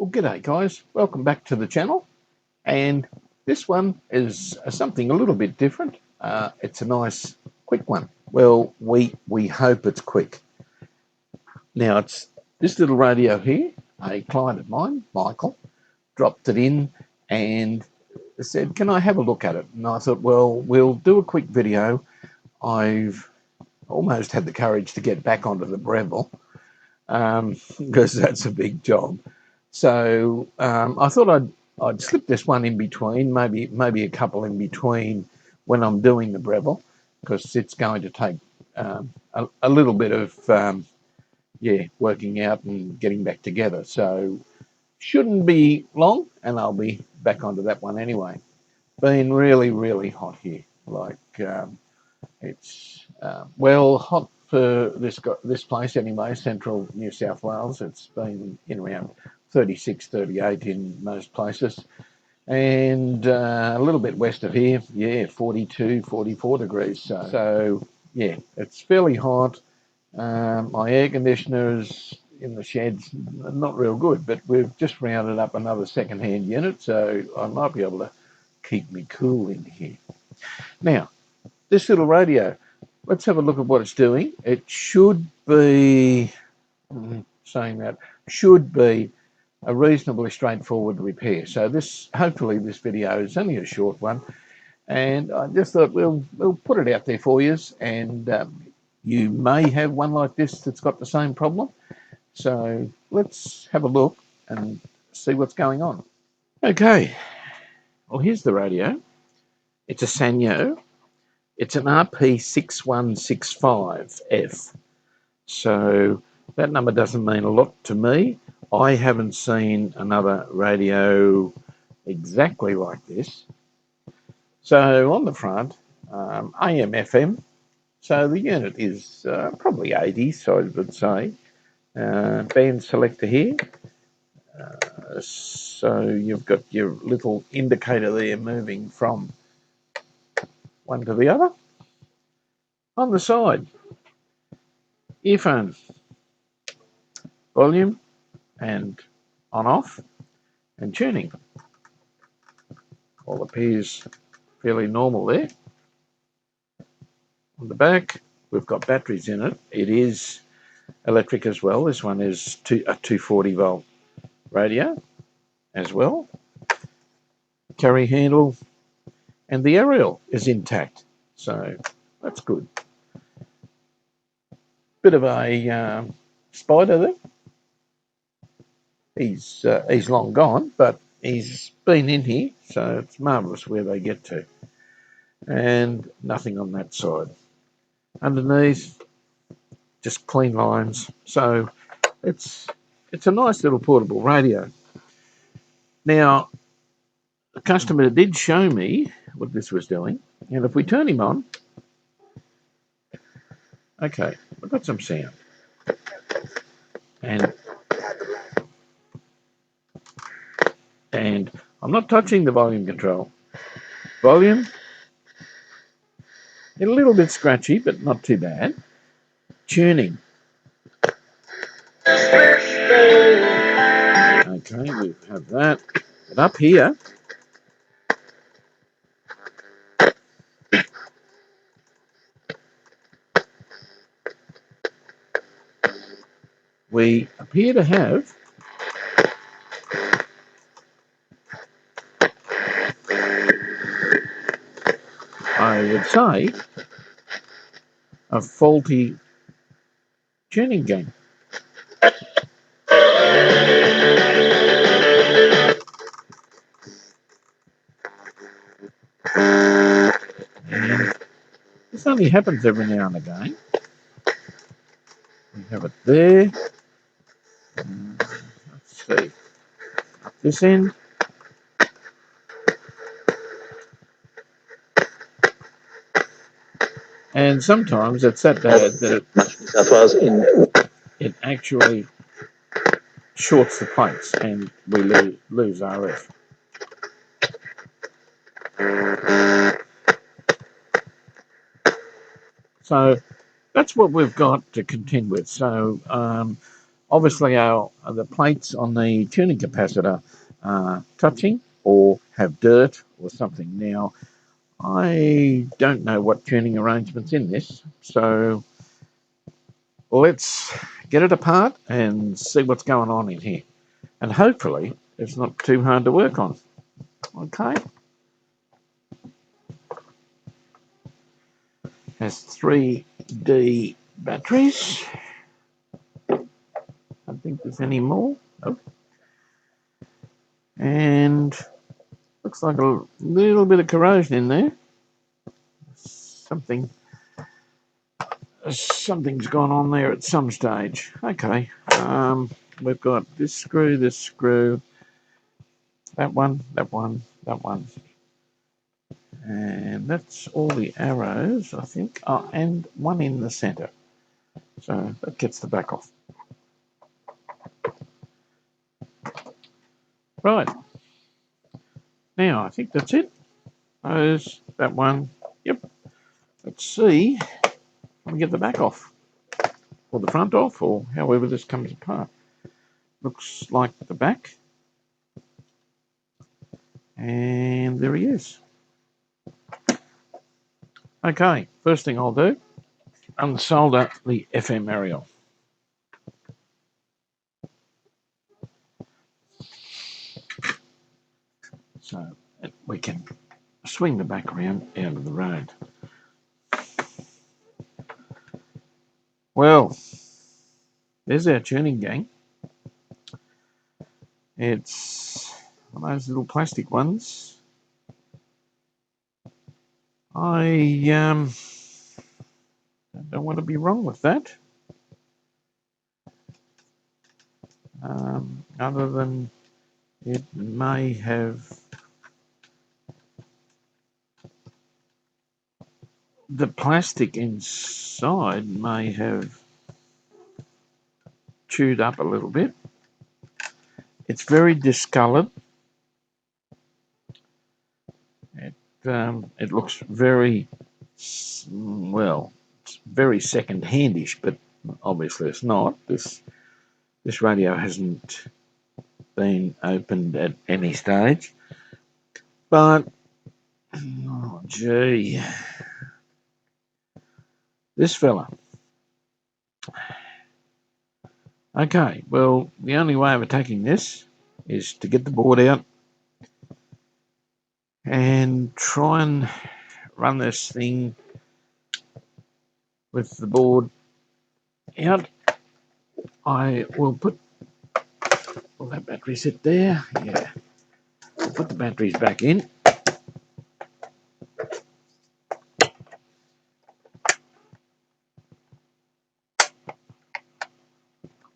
Well, g'day guys, welcome back to the channel, and this one is something a little bit different. It's a nice quick one. Well, we hope it's quick. Now it's this little radio here. A client of mine, Michael, dropped it in and said, can I have a look at it? And I thought, well, we'll do a quick video. I've almost had the courage to get back onto the Breville because that's a big job. So I thought I'd slip this one in between, maybe a couple in between when I'm doing the Breville, because it's going to take a little bit of working out and getting back together. So shouldn't be long, and I'll be back onto that one anyway. Been really hot here. Like it's well hot for this place anyway, central New South Wales. It's been in around 36, 38 in most places, and a little bit west of here, 42, 44 degrees. So yeah, it's fairly hot. My air conditioners in the shed's not real good, but we've just rounded up another second-hand unit, so I might be able to keep me cool in here. Now, this little radio, let's have a look at what it's doing. It should be, should be a reasonably straightforward repair. So hopefully this video is only a short one, and I just thought we'll put it out there for you, and you may have one like this that's got the same problem. So let's have a look and see what's going on. Okay, well, here's the radio. It's a Sanyo. It's an RP-6165F. So that number doesn't mean a lot to me. I haven't seen another radio exactly like this. So on the front, AM, FM. So the unit is probably 80s, I would say. Band selector here. So you've got your little indicator there moving from one to the other. On the side, earphone, volume and on-off, and tuning. All appears fairly normal there. On the back, we've got batteries in it. It is electric as well. This one is a 240 volt radio as well. Carry handle, and the aerial is intact, so that's good. Bit of a spider there. He's long gone, but he's been in here, so it's marvellous where they get to. And nothing on that side. Underneath, just clean lines. So it's a nice little portable radio. Now, the customer did show me what this was doing, and if we turn him on, okay, we've got some sound. And I'm not touching the volume control. Volume, a little bit scratchy, but not too bad. Tuning. Okay, we have that. But up here, we appear to have I would say a faulty tuning game. And this only happens every now and again. We have it there. Let's see. Up this end. And sometimes it's that bad that it actually shorts the plates and we lose RF. So that's what we've got to contend with. So obviously the plates on the tuning capacitor are touching or have dirt or something. Now, I don't know what tuning arrangement's in this, so let's get it apart and see what's going on in here. And hopefully it's not too hard to work on. Okay. Has 3D batteries. I don't think there's any more. Oh. And looks like a little bit of corrosion in there. Something's gone on there at some stage. Okay. We've got this screw, that one, and that's all the arrows, I think. Oh, and one in the center. So that gets the back off. Right. Now, I think that's it. That one. Yep. Let's see if we get the back off, or the front off, or however this comes apart. Looks like the back. And there he is. Okay, first thing I'll do, unsolder the FM aerial. So we can swing the back around out of the road. Well, there's our tuning gang. It's one of those little plastic ones. I don't want to be wrong with that. Other than it may have the plastic inside may have chewed up a little bit. It's very discolored. It looks very, well, it's very second-handish, but obviously it's not. This radio hasn't been opened at any stage. But, oh gee, this fella. Okay, well, the only way of attacking this is to get the board out and try and run this thing with the board out. I will put, will that battery sit there? Yeah. I'll put the batteries back in.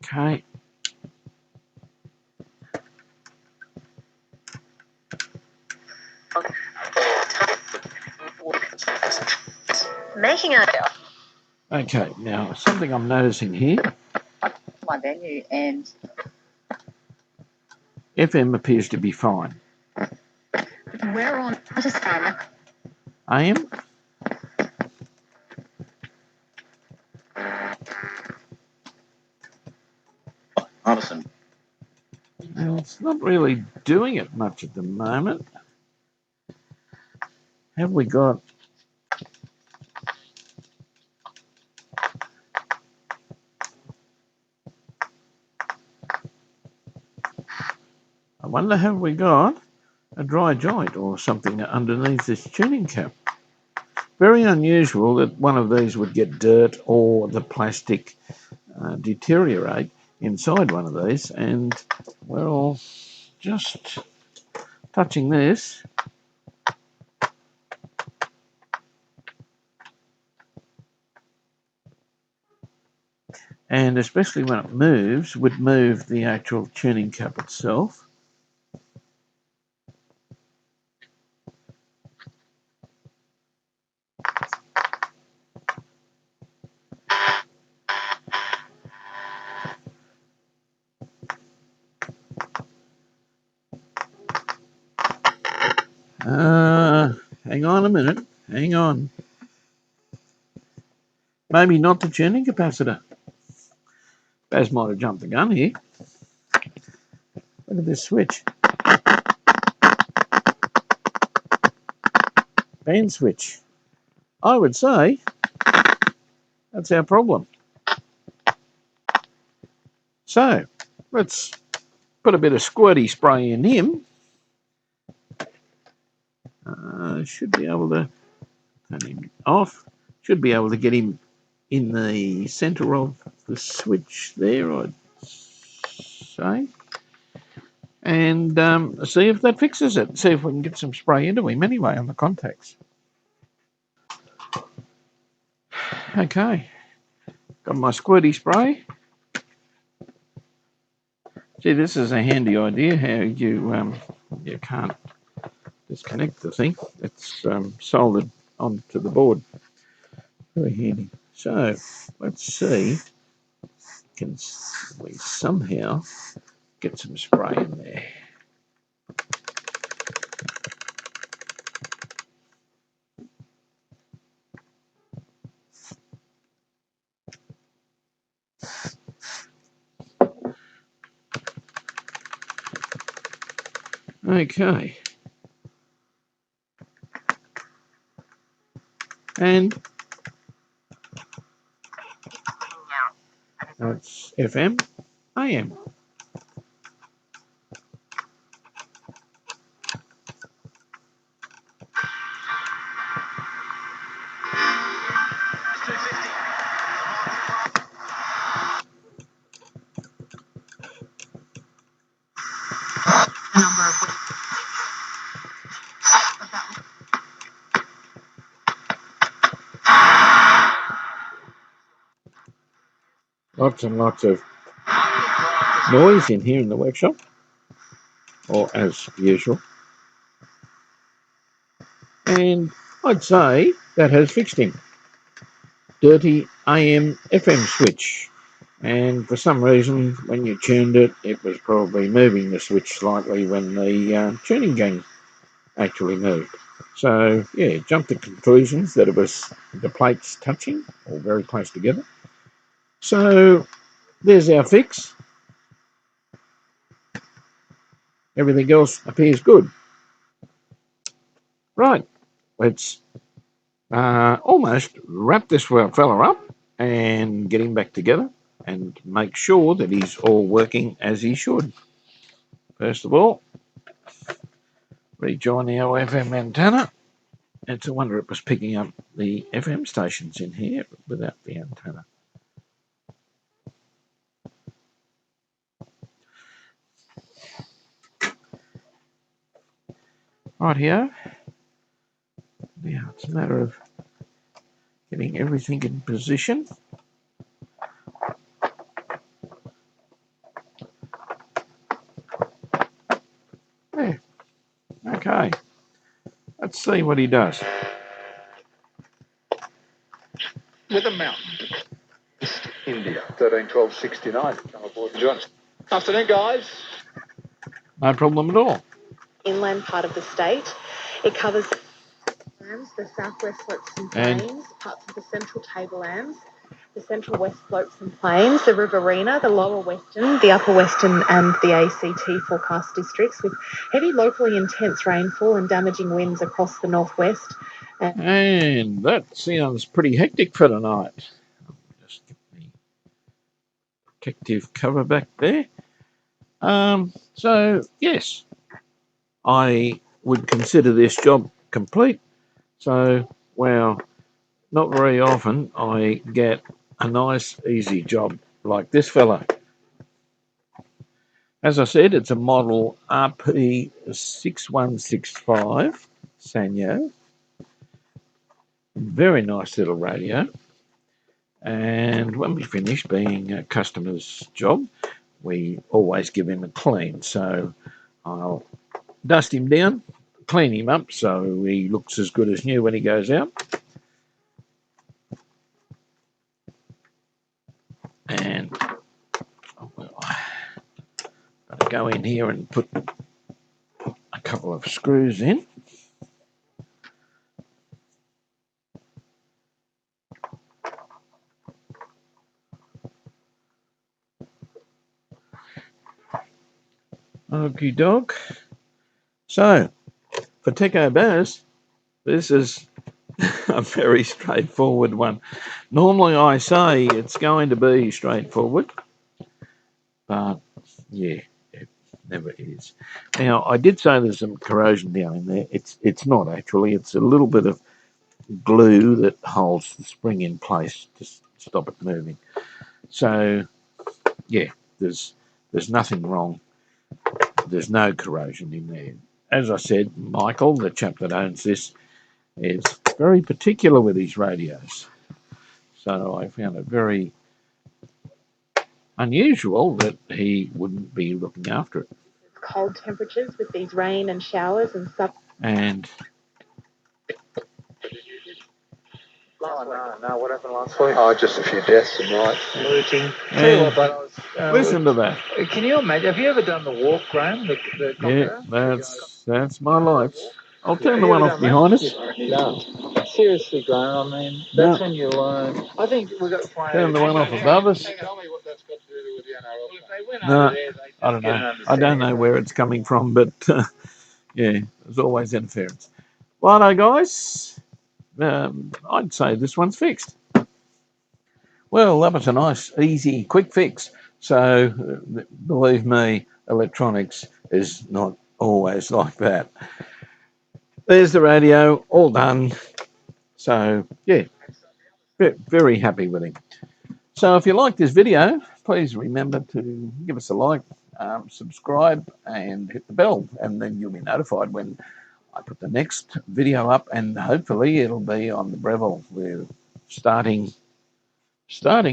Okay. Making a Okay, now something I'm noticing here. my venue and FM appears to be fine. we're on Pakistan. AM? Artisan. Well, it's not really doing it much at the moment. Have we got... I wonder, have we got a dry joint or something underneath this tuning cap? Very unusual that one of these would get dirt or the plastic deteriorate inside one of these, and well, just touching this, and especially when it moves, would move the actual tuning cap itself. Hang on a minute. Hang on. Maybe not the tuning capacitor. Baz might have jumped the gun here. Look at this switch. Band switch. I would say that's our problem. So let's put a bit of squirty spray in him. Should be able to turn him off. Should be able to get him in the centre of the switch there, I'd say. And see if that fixes it. See if we can get some spray into him anyway on the contacts. Okay, got my squirty spray. Gee, this is a handy idea how you can't disconnect the thing. It's soldered onto the board. Very handy. So let's see, can we somehow get some spray in there? Okay. And that's FM, AM. Lots and lots of noise in here in the workshop, or as usual. And I'd say that has fixed him. Dirty AM FM switch. And for some reason, when you tuned it, it was probably moving the switch slightly when the tuning gang actually moved. So, yeah, jumped to conclusions that it was the plates touching or very close together. So, there's our fix. Everything else appears good. Right, let's almost wrap this fella up and get him back together and make sure that he's all working as he should. First of all, rejoin our FM antenna. It's a wonder it was picking up the FM stations in here without the antenna. Right here. Now it's a matter of getting everything in position. There. Okay. Let's see what he does. With a mountain. East India. 131269. Come aboard and join us. Afternoon, guys. No problem at all. Inland part of the state. It covers the southwest slopes and plains, parts of the central tablelands, the central west slopes and plains, the Riverina, the lower western, the upper western and the ACT forecast districts with heavy locally intense rainfall and damaging winds across the northwest. And that sounds pretty hectic for tonight. Just get the protective cover back there. So, yes, I would consider this job complete. So, well, not very often I get a nice, easy job like this fella. As I said, it's a model RP-6165 Sanyo. Very nice little radio. And when we finish being a customer's job, we always give him a clean. So I'll dust him down, clean him up so he looks as good as new when he goes out. And I'll go in here and put a couple of screws in. Okie doke. So, for Techo Baz, this is a very straightforward one. Normally I say it's going to be straightforward, but yeah, it never is. Now, I did say there's some corrosion down in there. It's not actually. It's a little bit of glue that holds the spring in place to stop it moving. So, yeah, there's nothing wrong. There's no corrosion in there. As I said, Michael, the chap that owns this, is very particular with his radios. So I found it very unusual that he wouldn't be looking after it. Cold temperatures with these rain and showers and stuff. And No, what happened last week? Oh, just a few deaths and riots, looting. Tell you what, but I was, listen to that. can you imagine? Have you ever done the walk, Graham? Yeah, that's my life. I'll turn the one off behind us. No, seriously, Graham. I mean, that's when you learn. I think we've got to play. Turn the one off above us. Tell me what that's got to do with the NRL. If they win No, over there, they I don't know. I don't know where it's coming from, but yeah, there's always interference. Righto, guys. I'd say this one's fixed. Well, that was a nice, easy, quick fix. So, believe me, electronics is not always like that. There's the radio, all done. So, yeah, very happy with him. So, if you like this video, please remember to give us a like, subscribe, and hit the bell, and then you'll be notified when I put the next video up, and hopefully it'll be on the Breville. We're starting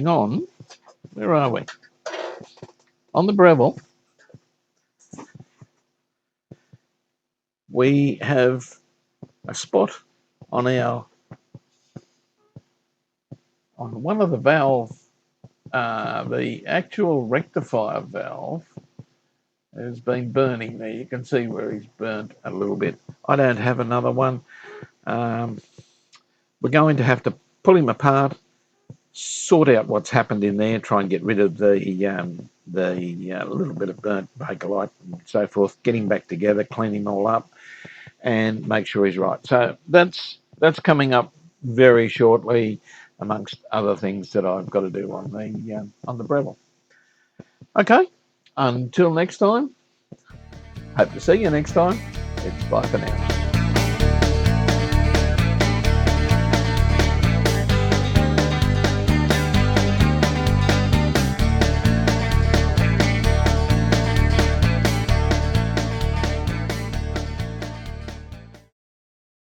on, where are we? On the Breville, we have a spot on one of the valve, the actual rectifier valve has been burning there. You can see where he's burnt a little bit. I don't have another one. We're going to have to pull him apart, sort out what's happened in there, try and get rid of the little bit of burnt bakelite and so forth, get him back together, clean him all up, and make sure he's right. So that's coming up very shortly, amongst other things that I've got to do on the Breville. Okay, until next time, hope to see you next time. It's bye for now.